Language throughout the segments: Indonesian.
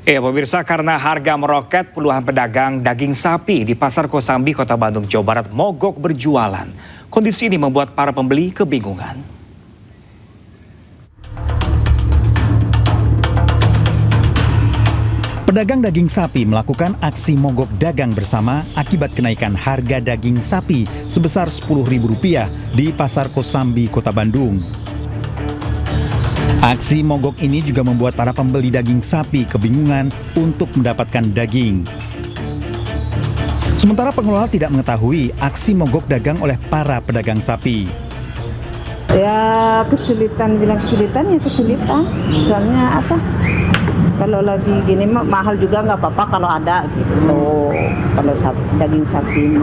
Ya pemirsa, karena harga meroket, puluhan pedagang daging sapi di Pasar Kosambi, Kota Bandung, Jawa Barat mogok berjualan. Kondisi ini membuat para pembeli kebingungan. Pedagang daging sapi melakukan aksi mogok dagang bersama akibat kenaikan harga daging sapi sebesar Rp10.000 di Pasar Kosambi, Kota Bandung. Aksi mogok ini juga membuat para pembeli daging sapi kebingungan untuk mendapatkan daging. Sementara pengelola tidak mengetahui aksi mogok dagang oleh para pedagang sapi. Ya kesulitan, bilang kesulitan ya kesulitan. Soalnya apa? Kalau lagi gini mahal juga nggak apa-apa kalau ada gitu. Kalau daging sapi.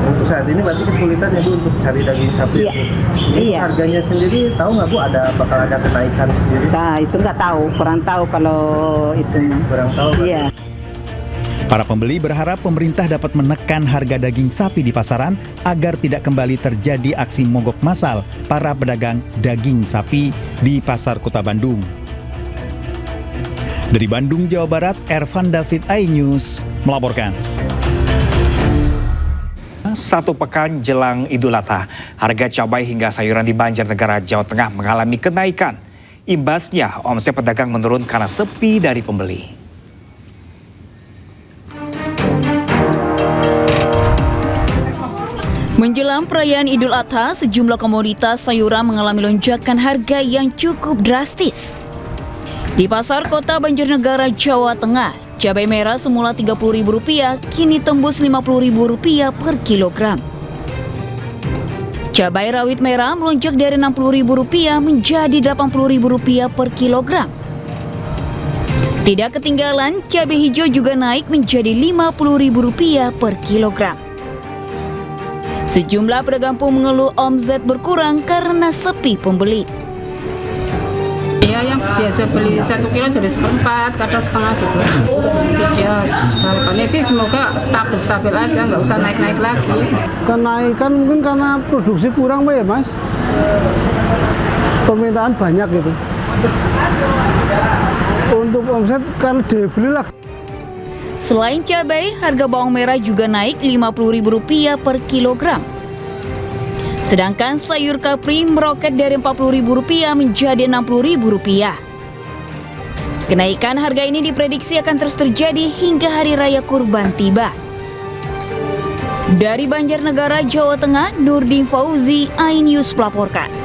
Untuk saat ini berarti kesulitan ya Bu untuk cari daging sapi. Iya. Iya. Harganya sendiri tahu nggak Bu bakal ada kenaikan sendiri? Nah itu nggak tahu, kurang tahu kalau itu. Kurang tahu. Iya. Para pembeli berharap pemerintah dapat menekan harga daging sapi di pasaran agar tidak kembali terjadi aksi mogok massal para pedagang daging sapi di Pasar Kota Bandung. Dari Bandung, Jawa Barat, Ervan David, iNews melaporkan. Satu pekan jelang Idul Adha, harga cabai hingga sayuran di Banjarnegara, Jawa Tengah mengalami kenaikan. Imbasnya, omset pedagang menurun karena sepi dari pembeli. Menjelang perayaan Idul Adha, sejumlah komoditas sayuran mengalami lonjakan harga yang cukup drastis. Di Pasar Kota Banjarnegara, Jawa Tengah, cabai merah semula Rp30.000 kini tembus Rp50.000 per kilogram. Cabai rawit merah melonjak dari Rp60.000 menjadi Rp80.000 per kilogram. Tidak ketinggalan, cabai hijau juga naik menjadi Rp50.000 per kilogram. Sejumlah pedagang pun mengeluh omset berkurang karena sepi pembeli. Ya, yang biasa beli 1 kilo jadi 1/4, kadang setengah gitu. Ya, harapannya sih semoga stabil aja, nggak usah naik-naik lagi. Kenaikan mungkin karena produksi kurang Pak ya Mas. Permintaan banyak gitu. Untuk omset kan dibeli lah. Selain cabai, harga bawang merah juga naik Rp50.000 per kilogram. Sedangkan sayur kapri meroket dari Rp40.000 menjadi Rp60.000. Kenaikan harga ini diprediksi akan terus terjadi hingga Hari Raya Kurban tiba. Dari Banjarnegara, Jawa Tengah, Nurdin Fauzi, iNews melaporkan.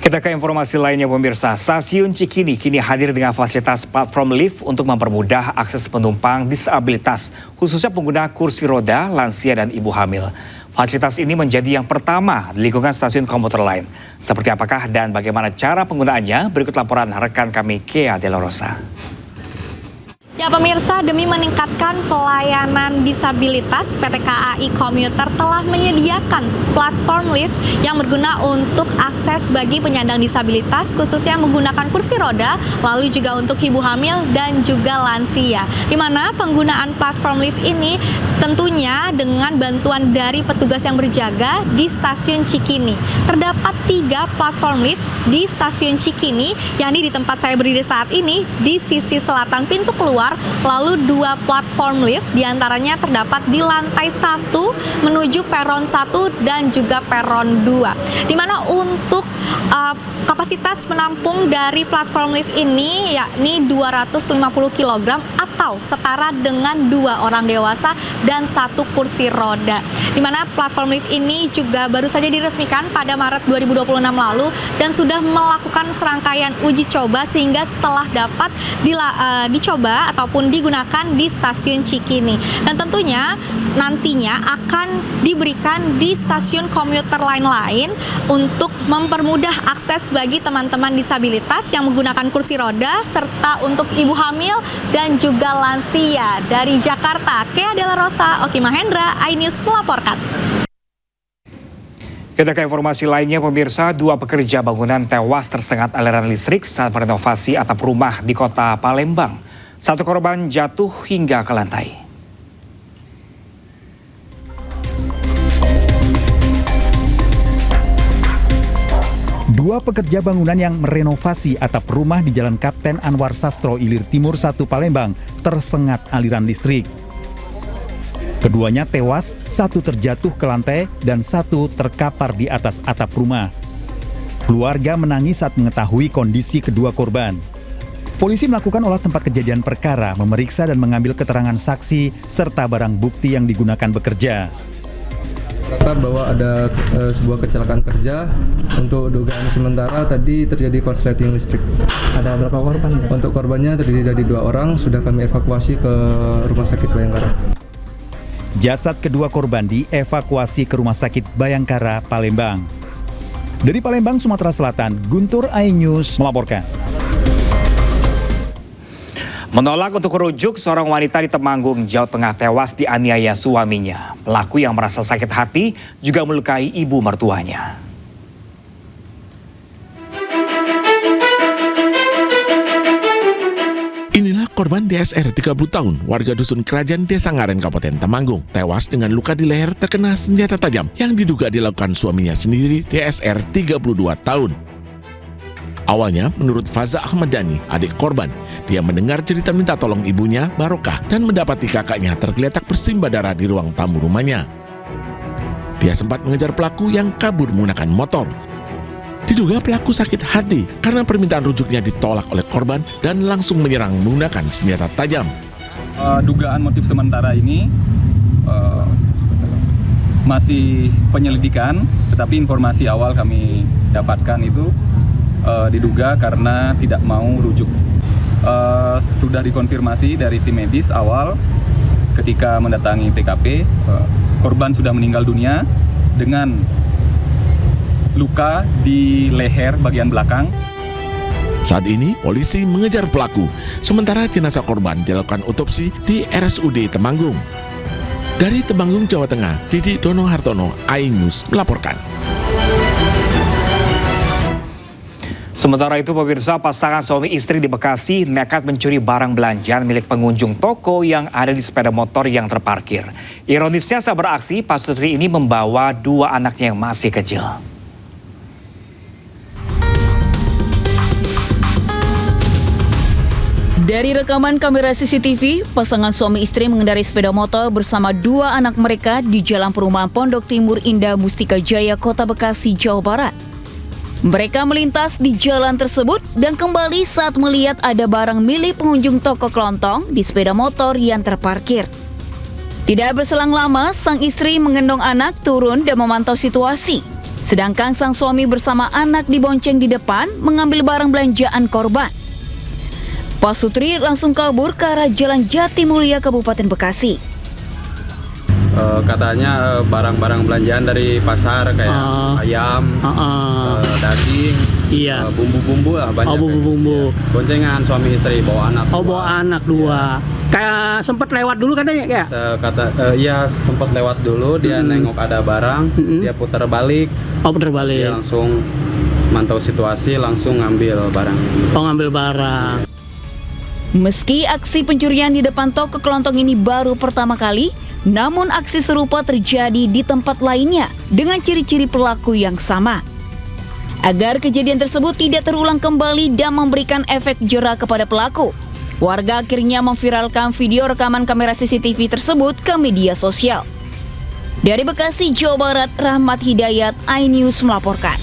Kita ke informasi lainnya pemirsa, Stasiun Cikini kini hadir dengan fasilitas platform lift untuk mempermudah akses penumpang disabilitas, khususnya pengguna kursi roda, lansia dan ibu hamil. Fasilitas ini menjadi yang pertama di lingkungan stasiun komuter lain. Seperti apakah dan bagaimana cara penggunaannya? Berikut laporan rekan kami Kea Dela Rosa. Ya pemirsa, demi meningkatkan pelayanan disabilitas, PT KAI Komuter telah menyediakan platform lift yang berguna untuk akses bagi penyandang disabilitas, khususnya menggunakan kursi roda, lalu juga untuk ibu hamil dan juga lansia. Di mana penggunaan platform lift ini tentunya dengan bantuan dari petugas yang berjaga di Stasiun Cikini. Terdapat 3 platform lift di Stasiun Cikini, yakni di tempat saya berdiri saat ini, di sisi selatan pintu keluar, lalu 2 platform lift diantaranya terdapat di lantai 1 menuju peron 1 dan juga peron 2. Di mana untuk kapasitas menampung dari platform lift ini yakni 250 kg atau setara dengan 2 orang dewasa dan 1 kursi roda. Di mana platform lift ini juga baru saja diresmikan pada Maret 2026 lalu dan sudah melakukan serangkaian uji coba sehingga setelah dapat dicoba ataupun digunakan di Stasiun Cikini. Dan tentunya nantinya akan diberikan di stasiun komuter lain untuk mempermudah akses bagi teman-teman disabilitas yang menggunakan kursi roda serta untuk ibu hamil dan juga lansia. Dari Jakarta, Kea Dela Rosa, Oki Mahendra, iNews melaporkan. Kita ke informasi lainnya pemirsa, 2 pekerja bangunan tewas tersengat aliran listrik saat merenovasi atap rumah di kota Palembang. 1 korban jatuh hingga ke lantai. Dua pekerja bangunan yang merenovasi atap rumah di Jalan Kapten Anwar Sastro Ilir Timur 1 Palembang tersengat aliran listrik. Keduanya tewas, satu terjatuh ke lantai dan satu terkapar di atas atap rumah. Keluarga menangis saat mengetahui kondisi kedua korban. Polisi melakukan olah tempat kejadian perkara, memeriksa dan mengambil keterangan saksi serta barang bukti yang digunakan bekerja. Terdapat bahwa ada sebuah kecelakaan kerja. Untuk dugaan sementara tadi terjadi korsleting listrik. Ada berapa korban? Untuk korbannya terdiri dari 2 orang, sudah kami evakuasi ke Rumah Sakit Bayangkara. Jasad kedua korban dievakuasi ke Rumah Sakit Bayangkara, Palembang. Dari Palembang, Sumatera Selatan, Guntur iNews melaporkan. Menolak untuk merujuk, seorang wanita di Temanggung, Jawa Tengah tewas dianiaya suaminya. Pelaku yang merasa sakit hati juga melukai ibu mertuanya. Inilah korban DSR 30 tahun, warga dusun Kerajaan Desa Ngaren, Kabupaten Temanggung, tewas dengan luka di leher terkena senjata tajam yang diduga dilakukan suaminya sendiri, DSR 32 tahun. Awalnya, menurut Faza Ahmad Dhani, adik korban, dia mendengar cerita minta tolong ibunya, Barokah, dan mendapati kakaknya tergeletak bersimbah darah di ruang tamu rumahnya. Dia sempat mengejar pelaku yang kabur menggunakan motor. Diduga pelaku sakit hati karena permintaan rujuknya ditolak oleh korban dan langsung menyerang menggunakan senjata tajam. Dugaan motif sementara ini masih penyelidikan, tetapi informasi awal kami dapatkan itu diduga karena tidak mau rujuk. Sudah dikonfirmasi dari tim medis awal ketika mendatangi TKP, korban sudah meninggal dunia dengan luka di leher bagian belakang. Saat ini polisi mengejar pelaku, sementara jenazah korban dilakukan otopsi di RSUD Temanggung. Dari Temanggung, Jawa Tengah, Didi Dono Hartono, iNews melaporkan. Sementara itu, pemirsa, pasangan suami istri di Bekasi nekat mencuri barang belanjaan milik pengunjung toko yang ada di sepeda motor yang terparkir. Ironisnya, saat beraksi, pasutri ini membawa 2 anaknya yang masih kecil. Dari rekaman kamera CCTV, pasangan suami istri mengendarai sepeda motor bersama 2 anak mereka di Jalan Perumahan Pondok Timur Indah Mustika Jaya, Kota Bekasi, Jawa Barat. Mereka melintas di jalan tersebut dan kembali saat melihat ada barang milik pengunjung toko kelontong di sepeda motor yang terparkir. Tidak berselang lama, sang istri menggendong anak turun dan memantau situasi. Sedangkan sang suami bersama anak dibonceng di depan mengambil barang belanjaan korban. Pasutri langsung kabur ke arah Jalan Jatimulya, Kabupaten Bekasi. Katanya barang-barang belanjaan dari pasar kayak ayam, daging, bumbu-bumbu lah banyak. Bumbu-bumbu. Ya. Boncengan suami istri bawa anak. Bawa anak 2. Ya. Kayak sempat lewat dulu katanya ya? Iya sempat lewat dulu, dia nengok ada barang, dia putar balik. Putar balik. Dia langsung mantau situasi, langsung ngambil barang. Ngambil barang. Meski aksi pencurian di depan toko kelontong ini baru pertama kali, namun aksi serupa terjadi di tempat lainnya dengan ciri-ciri pelaku yang sama. Agar kejadian tersebut tidak terulang kembali dan memberikan efek jera kepada pelaku, warga akhirnya memviralkan video rekaman kamera CCTV tersebut ke media sosial. Dari Bekasi, Jawa Barat, Rahmat Hidayat, iNews melaporkan.